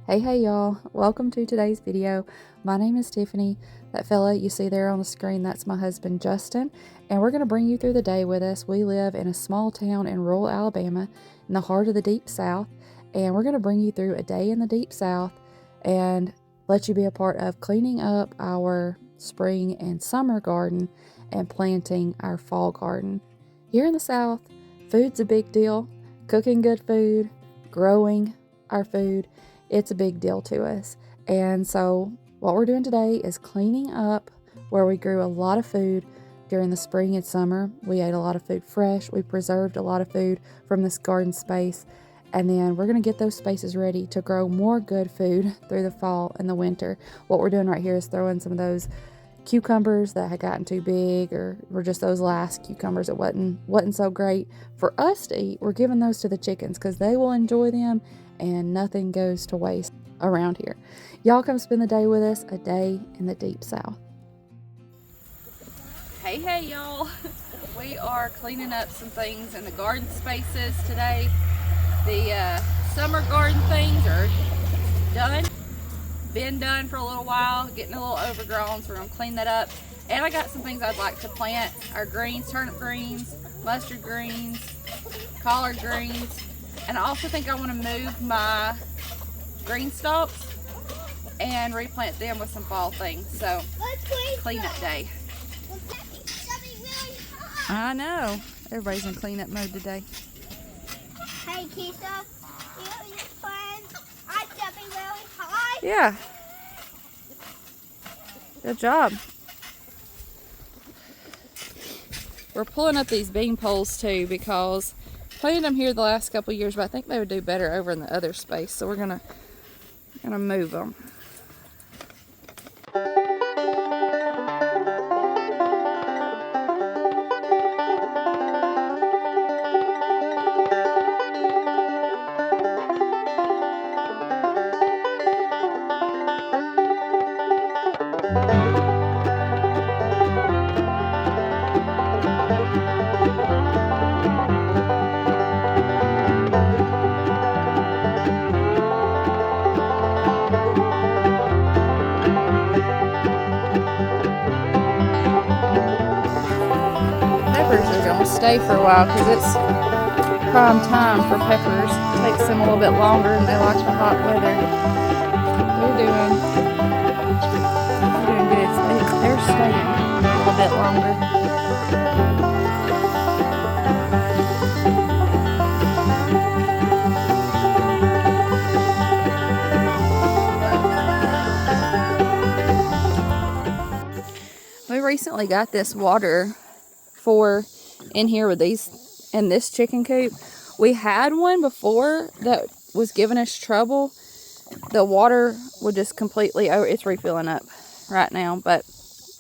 Hey y'all, welcome to today's video. My name is Tiffany. That fella you see there on the screen, that's my husband Justin, and we're going to bring you through the day with us. We live in a small town in rural Alabama in the heart of the Deep South, and we're going to bring you through a day in the Deep South and let you be a part of cleaning up our spring and summer garden and planting our fall garden. Here in the South, food's a big deal. Cooking good food, growing our food, it's a big deal to us. And so what we're doing today is cleaning up where we grew a lot of food during the spring and summer. We ate a lot of food fresh. We preserved a lot of food from this garden space. And then we're going to get those spaces ready to grow more good food through the fall and the winter. What we're doing right here is throwing some of those cucumbers that had gotten too big, or were just those last cucumbers that wasn't so great for us to eat. We're giving those to the chickens because they will enjoy them, and nothing goes to waste around here. Y'all come spend the day with us, a day in the Deep South. Hey y'all, we are cleaning up some things in the garden spaces today. The summer garden things are done. Been done for a little while, getting a little overgrown, so we're gonna clean that up. And I got some things I'd like to plant: our greens, turnip greens, mustard greens, collard greens, and I also think I want to move my greenstalks and replant them with some fall things. So cleanup day. I know, everybody's in cleanup mode today. Hey Keisha, you your friends, I'm jumping really high. Yeah. Good job. We're pulling up these bean poles too because planted them here the last couple of years, but I think they would do better over in the other space. So we're gonna move them. Stay for a while because it's prime time for peppers. It takes them a little bit longer and they like the hot weather. They're doing good. They're staying a little bit longer. We recently got this water for in here with these in this chicken coop. We had one before that was giving us trouble. The water would just completely it's refilling up right now, but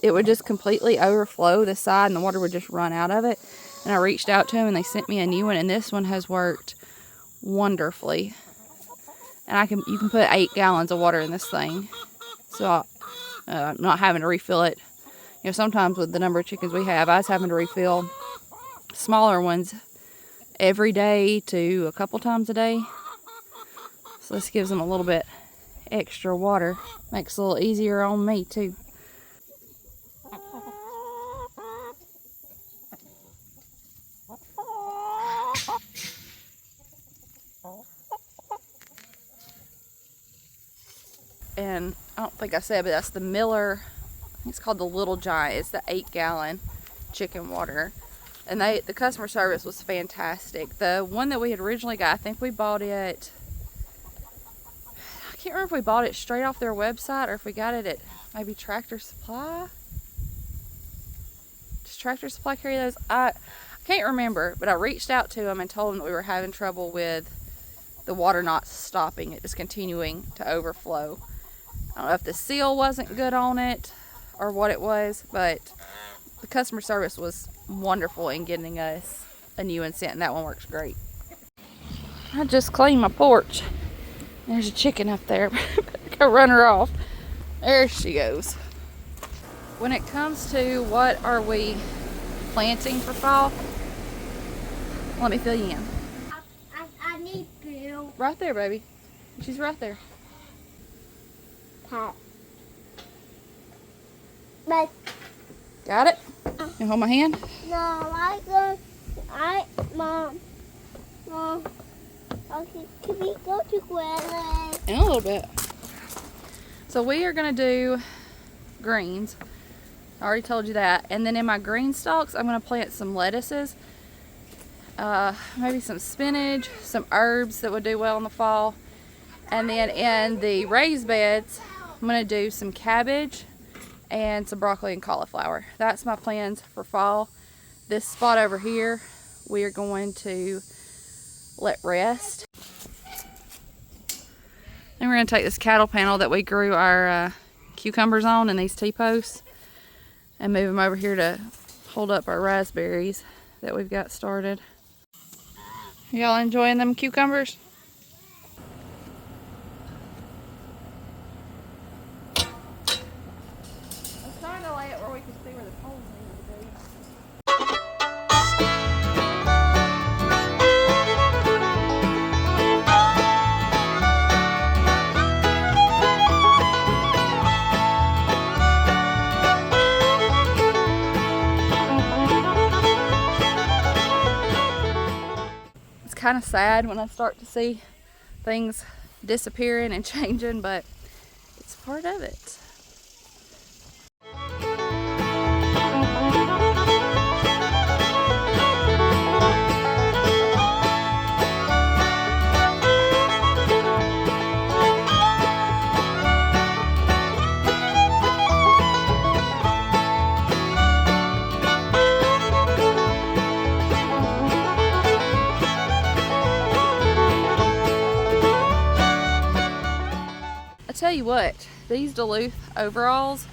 it would just completely overflow the side and the water would just run out of it. And I reached out to them and they sent me a new one, and this one has worked wonderfully. And you can put 8 gallons of water in this thing, so I'm not having to refill it. You know, sometimes with the number of chickens we have, I was having to refill smaller ones every day to a couple times a day. So this gives them a little bit extra water. Makes it a little easier on me too. And I don't think I said, but that's the Miller, I think it's called the Little Giant. It's the 8-gallon chicken water. And the customer service was fantastic. The one that we had originally got, I think we bought it, I can't remember if we bought it straight off their website or if we got it at maybe Tractor Supply. Does Tractor Supply carry those? I can't remember, but I reached out to them and told them that we were having trouble with the water not stopping, it just continuing to overflow. I don't know if the seal wasn't good on it or what it was, but the customer service was wonderful in getting us a new one sent, and that one works great. I just cleaned my porch. There's a chicken up there. Go run her off. There she goes. When it comes to what are we planting for fall, let me fill you in. I need Bill. Right there, baby. She's right there. Pat. But Got it? You hold my hand? no, Mom. Okay, can we go to Grandma's? In a little bit. So we are gonna do greens. I already told you that. And then in my green stalks, I'm gonna plant some lettuces, maybe some spinach, some herbs that would do well in the fall. And then in the raised beds, I'm gonna do some cabbage and some broccoli and cauliflower. That's my plans for fall. This spot over here, we are going to let rest. Then we're going to take this cattle panel that we grew our cucumbers on and these T-posts and move them over here to hold up our raspberries that we've got started. Y'all enjoying them cucumbers? I was trying to lay it where we could see where the poles needed to be. Kind of sad when I start to see things disappearing and changing, but it's part of it. Tell you what, these Duluth overalls,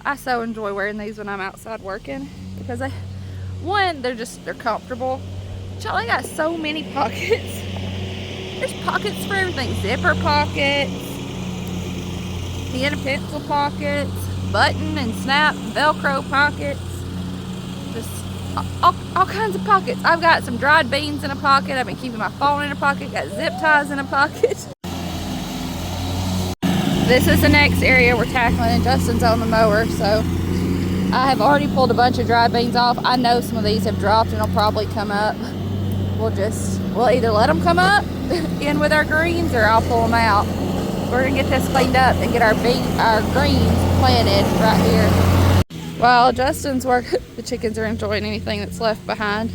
I so enjoy wearing these when I'm outside working because they're comfortable. Y'all, they got so many pockets. There's pockets for everything. Zipper pockets, pen and pencil pockets, button and snap, Velcro pockets, just all kinds of pockets. I've got some dried beans in a pocket. I've been keeping my phone in a pocket, got zip ties in a pocket. This is the next area we're tackling, and Justin's on the mower, so I have already pulled a bunch of dried beans off. I know some of these have dropped and will probably come up. We'll either let them come up in with our greens or I'll pull them out. We're gonna get this cleaned up and get our greens planted right here. While Justin's work, the chickens are enjoying anything that's left behind.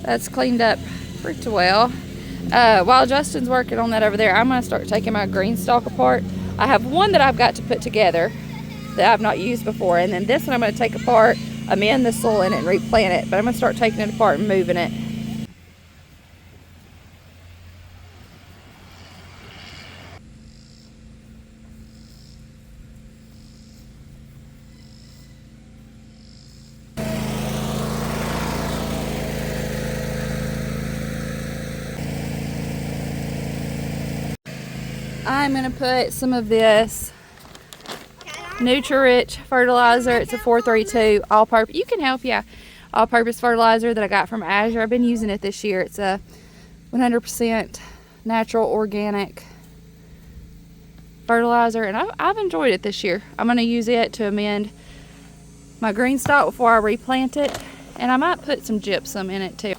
That's cleaned up pretty well. While Justin's working on that over there, I'm going to start taking my green stalk apart. I have one that I've got to put together that I've not used before, and then this one I'm going to take apart, amend the soil in it, and replant it. But I'm going to start taking it apart and moving it. I'm going to put some of this Nutri-Rich fertilizer. It's a 432 all-purpose. You can help, yeah. All-purpose fertilizer that I got from Azure. I've been using it this year. It's a 100% natural organic fertilizer, and I've enjoyed it this year. I'm going to use it to amend my green stalk before I replant it, and I might put some gypsum in it too.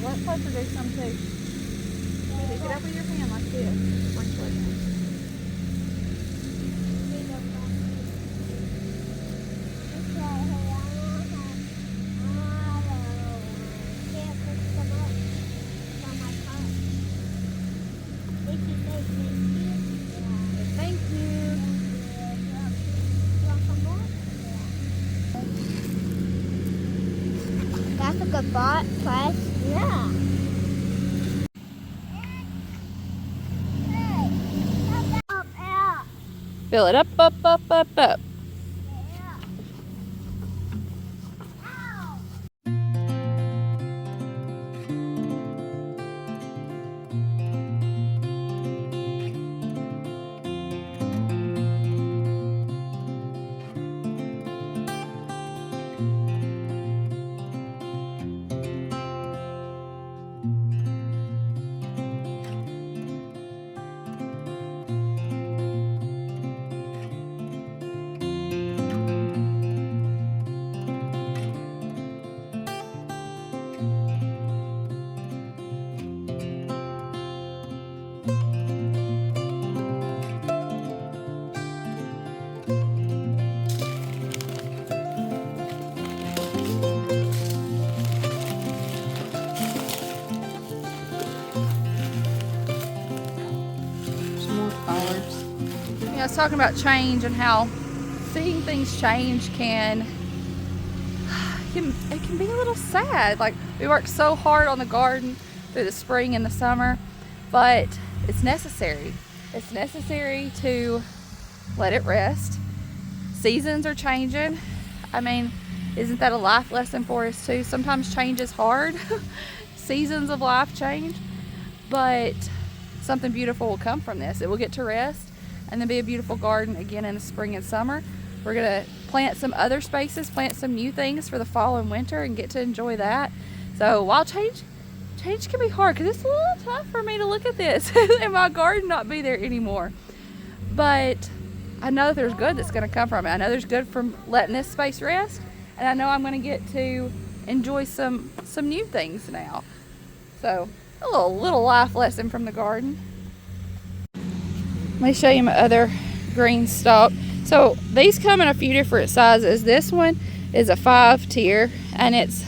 Let Puffer do some too. Pick it up with your hand like this. Sprinkle it in. Thank you. That's a good spot, Fred. Yeah. Fill it up, up, up, up, up. I was talking about change and how seeing things change can be a little sad. Like, we work so hard on the garden through the spring and the summer, but it's necessary. It's necessary to let it rest. Seasons are changing. I mean, isn't that a life lesson for us too? Sometimes change is hard. Seasons of life change, but something beautiful will come from this. It will get to rest and then be a beautiful garden again in the spring and summer. We're gonna plant some other spaces, plant some new things for the fall and winter, and get to enjoy that. So while change can be hard, because it's a little tough for me to look at this and my garden not be there anymore. But I know that there's good that's gonna come from it. I know there's good from letting this space rest, and I know I'm gonna get to enjoy some new things now. So a little life lesson from the garden. Let me show you my other green stalk. So these come in a few different sizes. This one is a 5-tier, and it's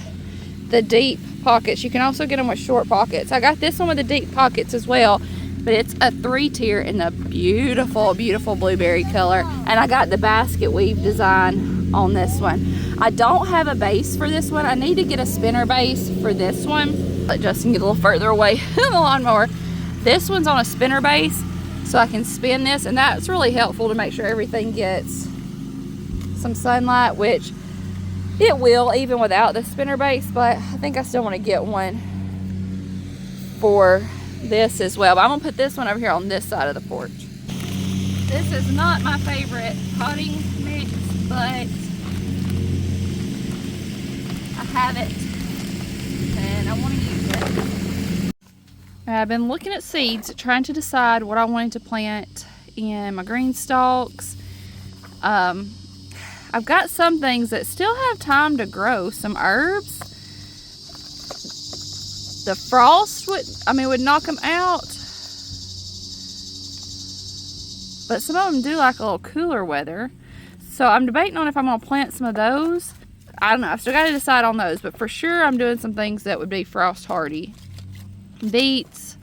the deep pockets. You can also get them with short pockets. I got this one with the deep pockets as well, but it's a 3-tier in the beautiful, beautiful blueberry color. And I got the basket weave design on this one. I don't have a base for this one. I need to get a spinner base for this one. Let Justin get a little further away on the lawnmower. This one's on a spinner base, so I can spin this, and that's really helpful to make sure everything gets some sunlight, which it will even without the spinner base, but I think I still want to get one for this as well. But I'm gonna put this one over here on this side of the porch. This is not my favorite potting mix, but I have it and I want to use it. I've been looking at seeds, trying to decide what I wanted to plant in my green stalks. I've got some things that still have time to grow, some herbs. The frost would knock them out, but some of them do like a little cooler weather. So I'm debating on if I'm gonna plant some of those. I don't know, I've still got to decide on those, but for sure I'm doing some things that would be frost hardy. Beets,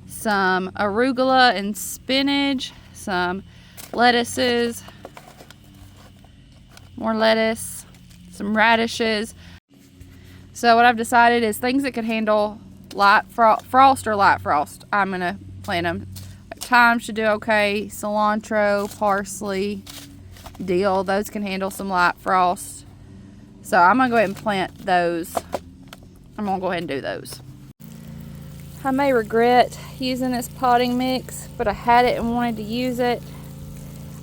some arugula and spinach, some lettuces, more lettuce, some radishes. So what I've decided is things that could handle light frost or light frost, I'm gonna plant them. Thyme should do okay, cilantro, parsley, dill, those can handle some light frost. So I'm gonna go ahead and plant those. I'm gonna go ahead and do those. I may regret using this potting mix, but I had it and wanted to use it.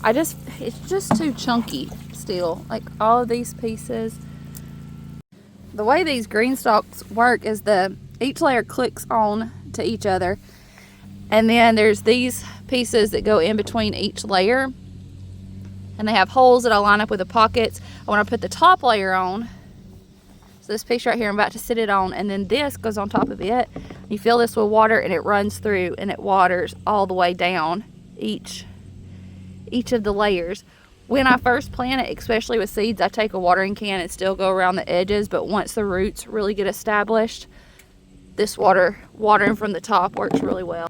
It's just too chunky still, like all of these pieces. The way these green stalks work is each layer clicks on to each other, and then there's these pieces that go in between each layer, and they have holes that I line up with the pockets. I want to put the top layer on. So this piece right here, I'm about to sit it on, and then this goes on top of it. You fill this with water and it runs through and it waters all the way down each of the layers. When I first plant it, especially with seeds, I take a watering can and still go around the edges, but once the roots really get established, this watering from the top works really well.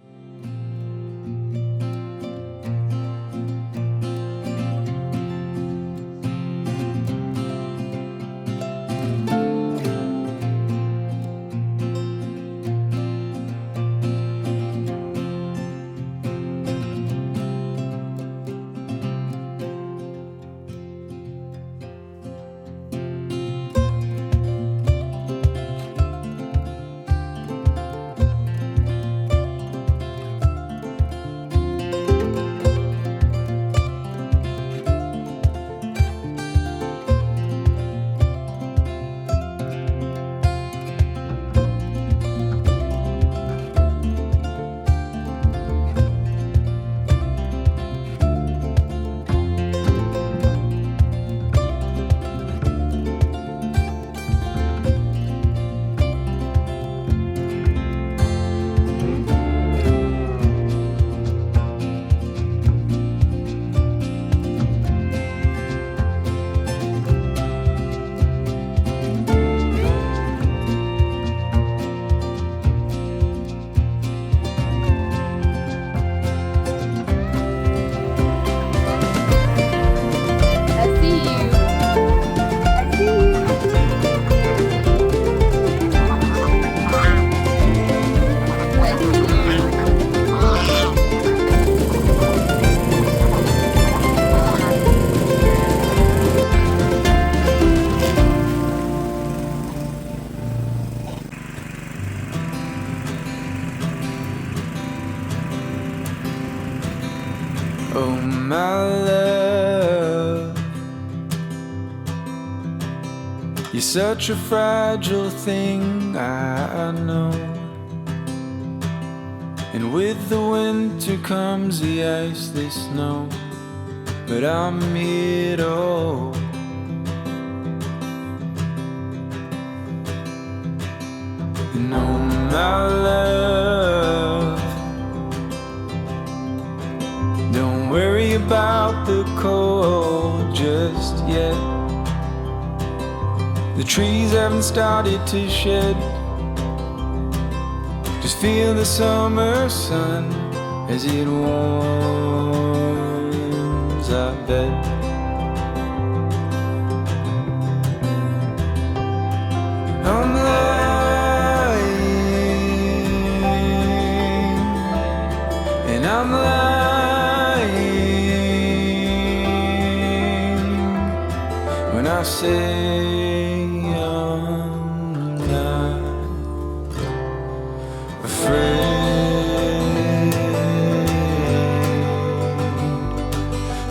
Oh my love, you're such a fragile thing, I know. And with the winter comes the ice, the snow, but I'm here to hold. And oh my love, don't worry about the cold just yet. The trees haven't started to shed. Just feel the summer sun as it warms our bed. I'm lying, and I'm lying when I say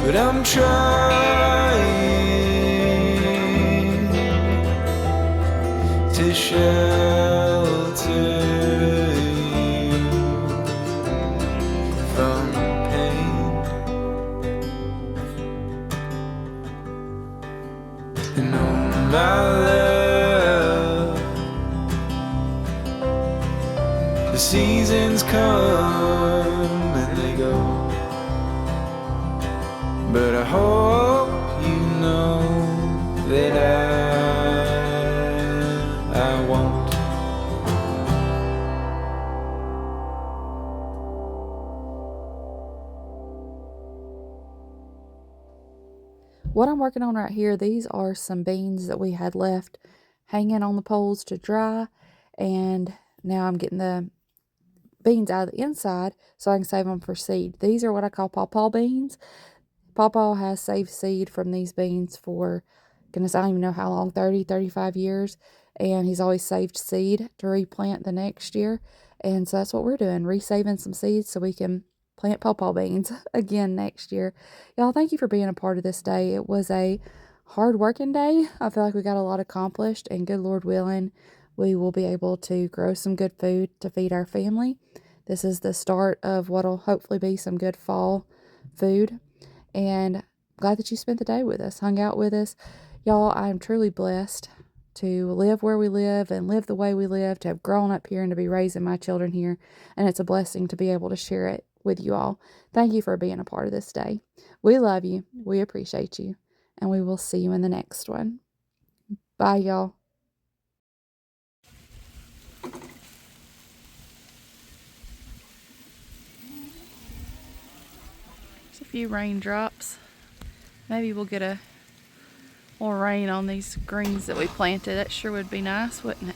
but I'm trying to shelter you from pain. And oh my love, the seasons come and they go, but I hope you know that I won't. What I'm working on right here, these are some beans that we had left hanging on the poles to dry, and now I'm getting the beans out of the inside so I can save them for seed. These are what I call pawpaw beans. Pawpaw has saved seed from these beans for, goodness, I don't even know how long, 30, 35 years. And he's always saved seed to replant the next year. And so that's what we're doing, resaving some seeds so we can plant pawpaw beans again next year. Y'all, thank you for being a part of this day. It was a hard working day. I feel like we got a lot accomplished, and good Lord willing, we will be able to grow some good food to feed our family. This is the start of what'll hopefully be some good fall food. And glad that you spent the day with us, hung out with us. Y'all, I'm truly blessed to live where we live and live the way we live, to have grown up here and to be raising my children here. And it's a blessing to be able to share it with you all. Thank you for being a part of this day. We love you. We appreciate you. And we will see you in the next one. Bye, y'all. Just a few raindrops. Maybe we'll get a more rain on these greens that we planted. That sure would be nice, wouldn't it?